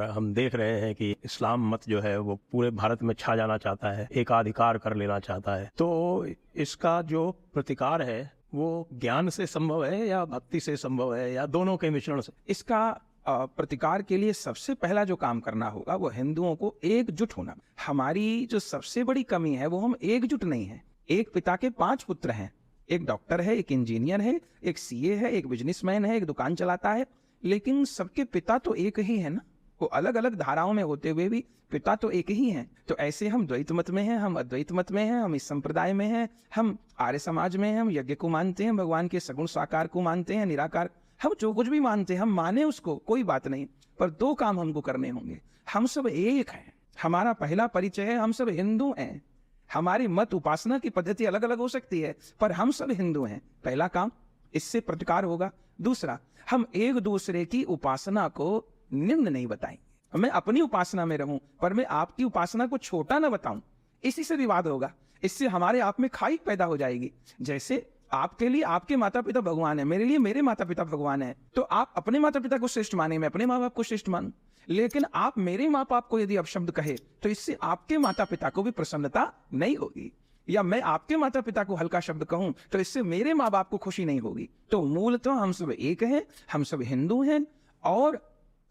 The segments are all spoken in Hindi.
हम देख रहे हैं कि इस्लाम मत जो है वो पूरे भारत में छा जाना चाहता है, एकाधिकार कर लेना चाहता है। तो इसका जो प्रतिकार है वो ज्ञान से संभव है या भक्ति से संभव है या दोनों के मिश्रण से? इसका प्रतिकार के लिए सबसे पहला जो काम करना होगा वो हिंदुओं को एकजुट होना। हमारी जो सबसे बड़ी कमी है वो हम एकजुट नहीं है। एक पिता के 5 पुत्र हैं, एक डॉक्टर है, एक इंजीनियर है, एक सीए है, एक बिजनेसमैन है, एक दुकान चलाता है, लेकिन सबके पिता तो एक ही है ना। वो अलग अलग धाराओं में होते हुए भी पिता तो एक ही हैं। तो ऐसे हम द्वैत मत में हैं, हम अद्वैत मत में हैं, हम इस संप्रदाय में हैं, हम आर्य समाज में हैं, हम यज्ञ को मानते हैं, भगवान के सगुण साकार को मानते हैं, निराकार, हम जो कुछ भी मानते हैं हम माने उसको, कोई बात नहीं। पर 2 काम हमको करने होंगे। हम सब एक हैं। हमारा पहला परिचय है हम सब हिंदू हैं। हमारी मत उपासना की पद्धति अलग अलग हो सकती है पर हम सब हिंदू हैं। पहला काम, इससे प्रतिकार होगा। दूसरा, हम एक दूसरे की उपासना को निम्न नहीं बताएंगे। मैं अपनी उपासना में रहूं पर मैं आपकी उपासना को छोटा ना बताऊं, इसी से विवाद होगा। इससे हमारे आप में खाई पैदा हो जाएगी। जैसे आपके लिए आपके माता पिता भगवान है, मेरे लिए मेरे माता पिता भगवान है, तो आप अपने माता पिता को श्रेष्ठ माने, मैं अपने माँ बाप को श्रेष्ठ मानूं। लेकिन आप मेरे माँ बाप को यदि अपशब्द कहे तो इससे आपके माता पिता को भी प्रसन्नता नहीं होगी, या मैं आपके माता पिता को हल्का शब्द कहूं तो इससे मेरे माँ बाप को खुशी नहीं होगी। तो मूलतः हम सब एक हैं, हम सब हिंदू हैं और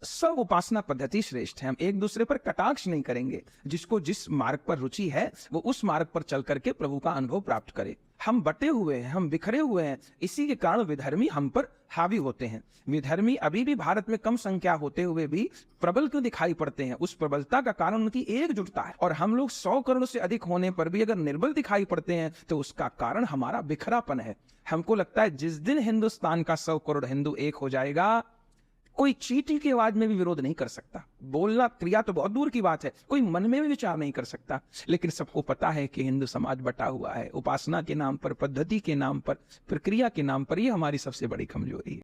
सब उपासना पद्धति श्रेष्ठ है। हम एक दूसरे पर कटाक्ष नहीं करेंगे। जिसको जिस मार्ग पर रुचि है वो उस मार्ग पर चल करके प्रभु का अनुभव प्राप्त करे। हम बटे हुए हैं, हम बिखरे हुए हैं, इसी के कारण विधर्मी हम पर हावी होते हैं। विधर्मी अभी भी भारत में कम संख्या होते हुए भी प्रबल क्यों दिखाई पड़ते हैं? उस प्रबलता का कारण उनकी एकजुटता है। और हम लोग 100 करोड़ से अधिक होने पर भी अगर निर्बल दिखाई पड़ते हैं तो उसका कारण हमारा बिखरापन है। हमको लगता है जिस दिन हिंदुस्तान का 100 करोड़ हिंदू एक हो जाएगा, कोई चींटी की आवाज में भी विरोध नहीं कर सकता। बोलना क्रिया तो बहुत दूर की बात है, कोई मन में भी विचार नहीं कर सकता। लेकिन सबको पता है कि हिंदू समाज बटा हुआ है, उपासना के नाम पर, पद्धति के नाम पर, प्रक्रिया के नाम पर। ये हमारी सबसे बड़ी कमजोरी है।